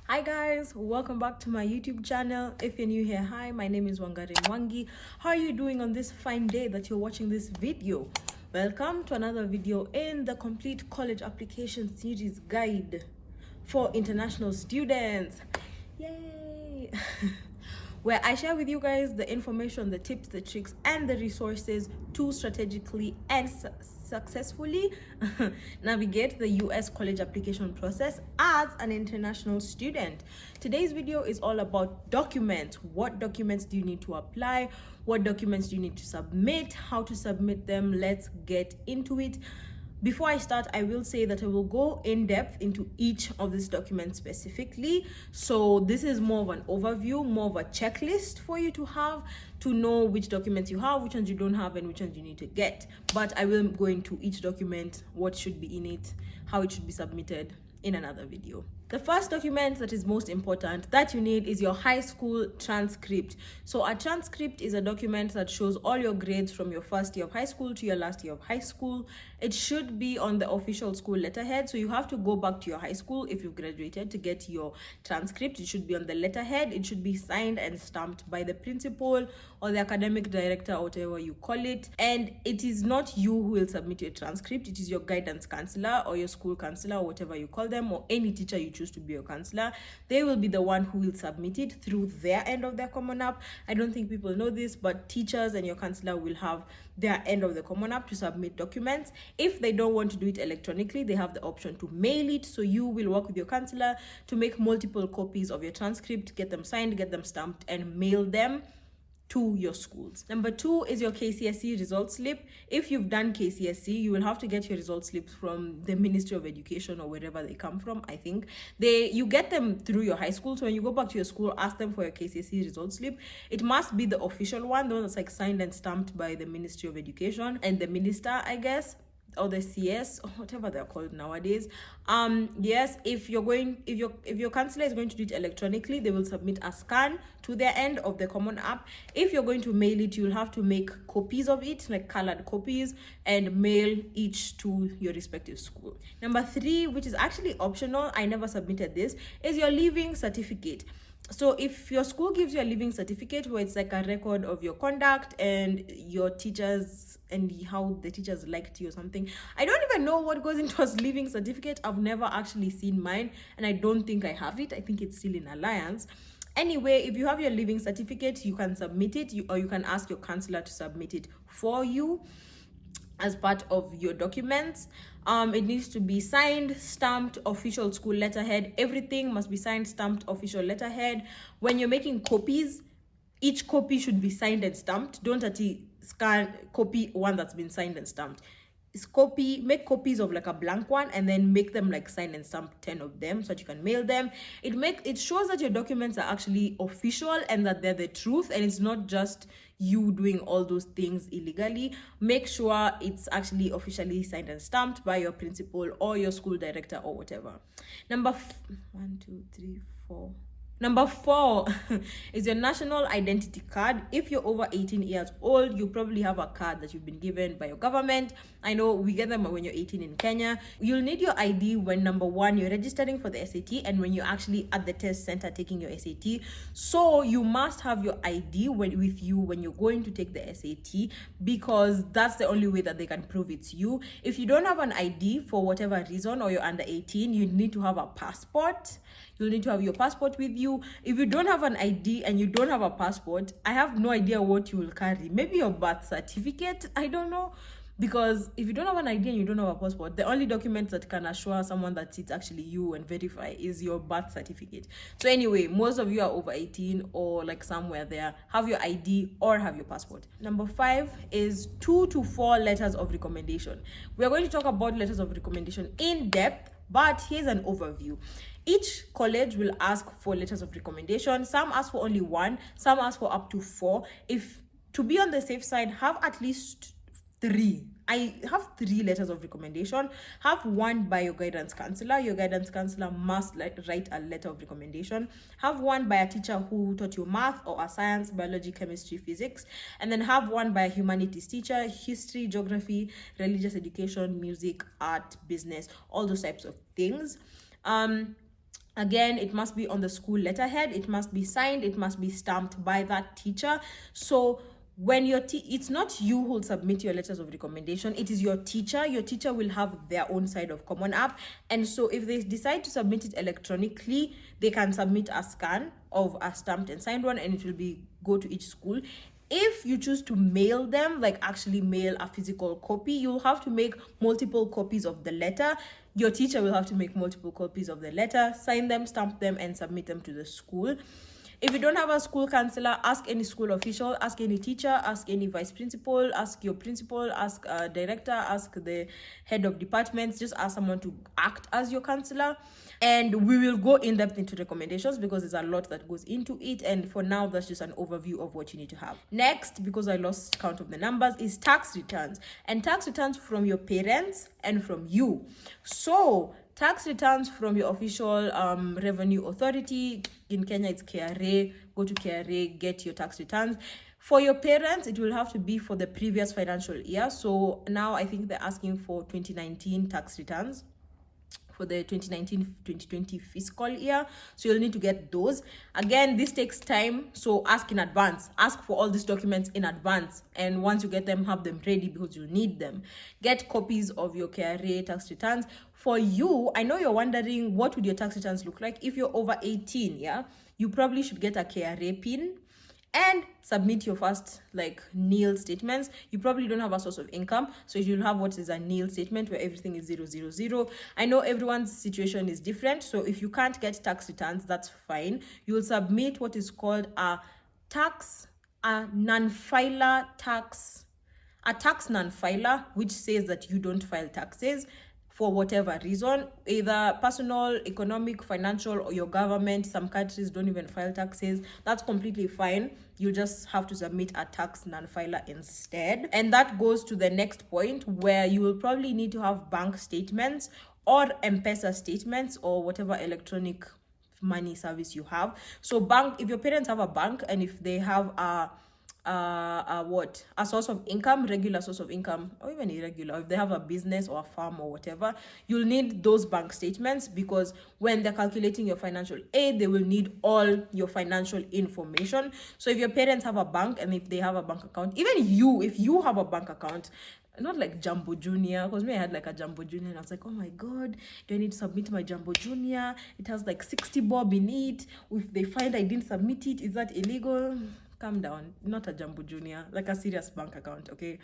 Hi guys, welcome back to my YouTube channel. If you're new here, hi, my name is Wangari. How are you doing on this fine day that you're watching this video? Welcome to another video in the complete college application series guide for international students. Yay! Where I share with you guys the information, the tips, the tricks, and the resources to strategically and successfully navigate the US college application process as an international student. Today's video is all about documents. What documents do you need to apply? What documents do you need to submit? How to submit them? Let's get into it. Before I start, I will say that I will go in depth into each of these documents specifically. So this is more of an overview, more of a checklist for you to have to know which documents you have, which ones you don't have, and which ones you need to get. But I will go into each document, what should be in it, how it should be submitted in another video. The first document that is most important that you need is your high school transcript. So a transcript is a document that shows all your grades from your first year of high school to your last year of high school. It should be on the official school letterhead. So you have to go back to your high school if you've graduated to get your transcript. It should be on the letterhead. It should be signed and stamped by the principal or the academic director or whatever you call it. And it is not you who will submit your transcript. It is your guidance counselor or your school counselor or whatever you call them, or any teacher you choose to be your counselor. They will be the one who will submit it through their end of their Common App. I don't think people know this, but teachers and your counselor will have their end of the Common App to submit documents. If they don't want to do it electronically, they have the option to mail it. So you will work with your counselor to make multiple copies of your transcript, get them signed, get them stamped, and mail them to your schools. Number 2 is your KCSE result slip. If you've done KCSE, you will have to get your result slips from the Ministry of Education or wherever they come from. I think you get them through your high school. So when you go back to your school, ask them for your KCSE result slip. It must be the official one, the one that's like signed and stamped by the Ministry of Education and the minister, I guess, or the CS, or whatever they're called nowadays. Yes, if your counselor is going to do it electronically, they will submit a scan to their end of the Common App. If you're going to mail it, you'll have to make copies of it, like colored copies, and mail each to your respective school. Number 3, which is actually optional, I never submitted this, is your leaving certificate. So if your school gives you a leaving certificate where it's like a record of your conduct and your teachers and how the teachers liked you or something, I don't even know what goes into a leaving certificate. I've never actually seen mine, and I don't think I have it. I think it's still in Alliance. Anyway, if you have your leaving certificate, you can submit it, or you can ask your counselor to submit it for you as part of your documents. It needs to be signed, stamped, official school letterhead. Everything must be signed, stamped, official letterhead. When you're making copies, each copy should be signed and stamped. Don't scan copy one that's been signed and stamped. Make copies of like a blank one and then make them like sign and stamp 10 of them so that you can mail them. It shows that your documents are actually official and that they're the truth, and it's not just you doing all those things illegally. Make sure it's actually officially signed and stamped by your principal or your school director or whatever. Number 4 is your national identity card. If you're over 18 years old, you probably have a card that you've been given by your government. I know we get them when you're 18 in Kenya. You'll need your ID when, number 1, you're registering for the SAT and when you're actually at the test center taking your SAT. So you must have your ID with you when you're going to take the SAT, because that's the only way that they can prove it's you. If you don't have an ID for whatever reason, or you're under 18, you need to have a passport. You'll need to have your passport with you. If you don't have an ID and you don't have a passport, I have no idea what you will carry. Maybe your birth certificate, I don't know. Because if you don't have an ID and you don't have a passport, the only document that can assure someone that it's actually you and verify is your birth certificate. So anyway, most of you are over 18 or like somewhere there. Have your ID or have your passport. Number 5 is 2 to 4 letters of recommendation. We're going to talk about letters of recommendation in depth, but here's an overview. Each college will ask for letters of recommendation. Some ask for only 1, some ask for up to 4. If to be on the safe side, have at least 3. I have 3 letters of recommendation. Have 1 by your guidance counselor. Your guidance counselor must write a letter of recommendation. Have 1 by a teacher who taught you math or a science, biology, chemistry, physics. And then have 1 by a humanities teacher, history, geography, religious education, music, art, business, all those types of things. Again, it must be on the school letterhead, it must be signed, it must be stamped by that teacher. So when it's not you who will submit your letters of recommendation, it is your teacher. Your teacher will have their own side of Common App, and so if they decide to submit it electronically, they can submit a scan of a stamped and signed one, and it will go to each school. If you choose to mail them, like actually mail a physical copy, you'll have to make multiple copies of the letter. Your teacher will have to make multiple copies of the letter, sign them, stamp them, and submit them to the school. If you don't have a school counselor, ask any school official, ask any teacher, ask any vice principal, ask your principal, ask a director, ask the head of departments. Just ask someone to act as your counselor. And we will go in depth into recommendations because there's a lot that goes into it. And for now, that's just an overview of what you need to have. Next, because I lost count of the numbers, is tax returns. And tax returns from your parents and from you. So tax returns from your official revenue authority. In Kenya, it's KRA. Go to KRA, get your tax returns. For your parents, it will have to be for the previous financial year. So now I think they're asking for 2019 tax returns for the 2019-2020 fiscal year. So you'll need to get those. Again, this takes time, so ask in advance. Ask for all these documents in advance, and once you get them, have them ready because you need them. Get copies of your KRA tax returns. For you, I know you're wondering, what would your tax returns look like? If you're over 18, you probably should get a KRA pin and submit your first nil statements. You probably don't have a source of income, so you'll have what is a nil statement where everything is 000. I know everyone's situation is different, so if you can't get tax returns, that's fine. You'll submit what is called a tax non-filer, which says that you don't file taxes for whatever reason, either personal, economic, financial, or your government. Some countries don't even file taxes. That's completely fine. You just have to submit a tax non-filer instead. And that goes to the next point, where you will probably need to have bank statements or M-Pesa statements or whatever electronic money service you have. So if your parents have a bank, and if they have a source of income, regular source of income, or even irregular, if they have a business or a farm or whatever, you'll need those bank statements, because when they're calculating your financial aid, they will need all your financial information. So if your parents have a bank, and if they have a bank account, even if you have a bank account, not like Jumbo Junior, because me, I had a Jumbo Junior, and I was like, oh my god, do I need to submit my Jumbo Junior? It has 60 bob in it. If they find I didn't submit it, is that illegal? Calm down. Not a Jumbo Junior, a serious bank account, okay?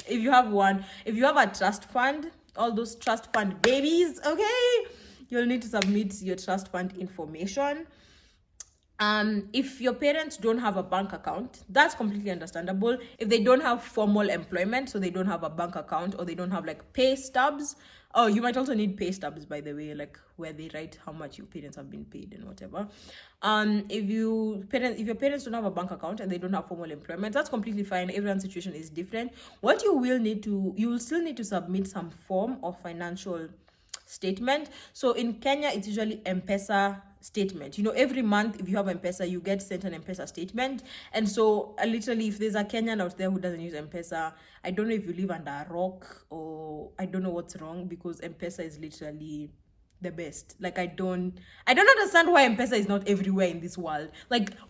If you have a trust fund, all those trust fund babies, okay, you'll need to submit your trust fund information. If your parents don't have a bank account, that's completely understandable. If they don't have formal employment, so they don't have a bank account, or they don't have pay stubs. Oh, you might also need pay stubs, by the way, where they write how much your parents have been paid and whatever. If your parents don't have a bank account and they don't have formal employment, that's completely fine. Everyone's situation is different. What you will still need to submit some form of financial statement. So in Kenya, it's usually M-Pesa statement. Every month, if you have M-Pesa, you get sent an M-Pesa statement. And so literally, if there's a Kenyan out there who doesn't use M-Pesa, I don't know if you live under a rock, or I don't know what's wrong, because M-Pesa is literally the best. I don't understand why M-Pesa is not everywhere in this world.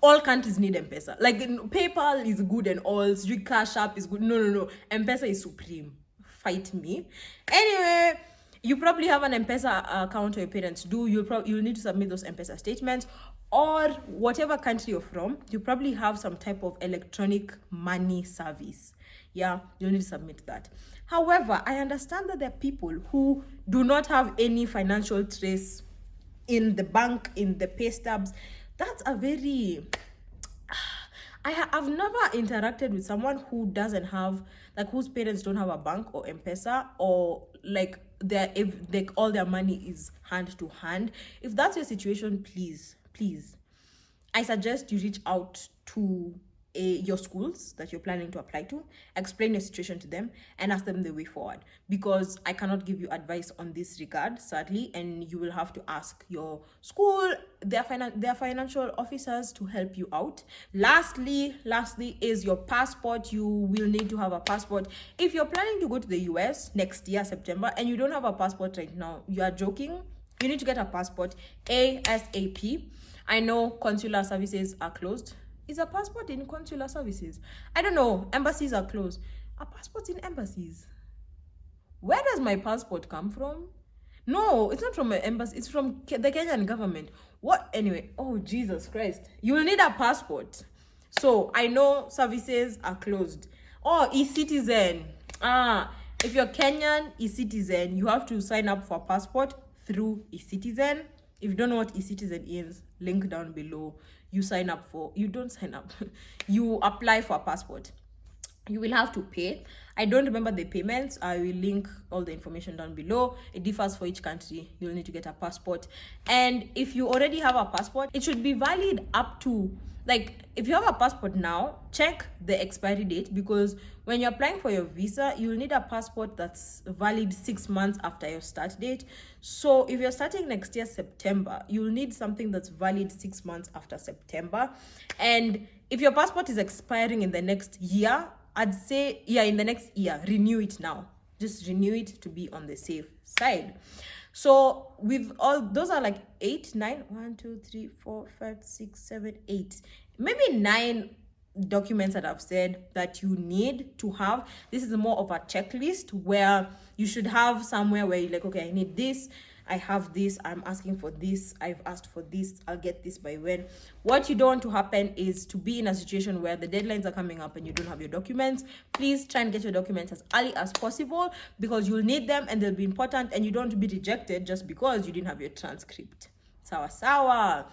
All countries need M-Pesa. PayPal is good and all, Cash App is good. No. M-Pesa is supreme. Fight me. Anyway, you probably have an M-Pesa account, or your parents do. You'll need to submit those M-Pesa statements, or whatever country you're from, you probably have some type of electronic money service. You'll need to submit that. However, I understand that there are people who do not have any financial trace in the bank, in the pay stubs. That's a very... I've never interacted with someone who doesn't have, whose parents don't have a bank or M-Pesa, or all their money is hand to hand. If that's your situation, please, I suggest you reach out to your schools that you're planning to apply to, explain your situation to them, and ask them the way forward, because I cannot give you advice on this regard, sadly, and you will have to ask your school, their financial officers, to help you out. Lastly is your passport. You will need to have a passport. If you're planning to go to the US next year, September, and you don't have a passport right now, you are joking. You need to get a passport ASAP. I know consular services are closed. Is a passport in consular services? I don't know. Embassies are closed. A passport in embassies? Where does my passport come from? No, it's not from an embassy. It's from the Kenyan government. What? Anyway, oh, Jesus Christ. You will need a passport. So, I know services are closed. Oh, e-citizen. If you're Kenyan e-citizen, you have to sign up for a passport through e-citizen. If you don't know what e-citizen is, link down below. You don't sign up. You apply for a passport. You will have to pay. I don't remember the payments. I will link all the information down below. It differs for each country. You'll need to get a passport. And if you already have a passport, it should be valid up to, like, if you have a passport now, check the expiry date, because when you're applying for your visa, you'll need a passport that's valid 6 months after your start date. So if you're starting next year, September, you'll need something that's valid 6 months after September. And if your passport is expiring in the next year, I'd say, in the next year, renew it now. Just renew it to be on the safe side. So with all, those are like 8, 9, 1, 2, 3, 4, 5, 6, 7, 8, maybe 9 documents that I've said that you need to have. This is more of a checklist where you should have somewhere where you're like, okay, I need this, I have this, I'm asking for this, I've asked for this, I'll get this by when. What you don't want to happen is to be in a situation where the deadlines are coming up and you don't have your documents. Please try and get your documents as early as possible, because you'll need them and they'll be important, and you don't want to be rejected just because you didn't have your transcript. Sawa.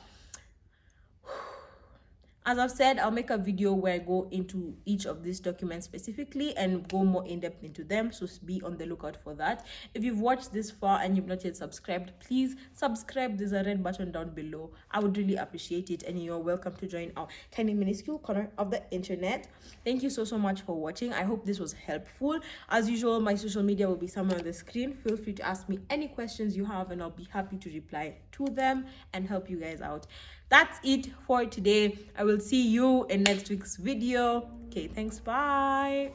As I've said, I'll make a video where I go into each of these documents specifically and go more in depth into them, so be on the lookout for that. If you've watched this far and you've not yet subscribed, please subscribe. There's a red button down below. I would really appreciate it, and you're welcome to join our tiny minuscule corner of the internet. Thank you so much for watching. I hope this was helpful. As usual, my social media will be somewhere on the screen. Feel free to ask me any questions you have, and I'll be happy to reply to them and help you guys out. That's it for today. I will see you in next week's video. Okay, thanks. Bye.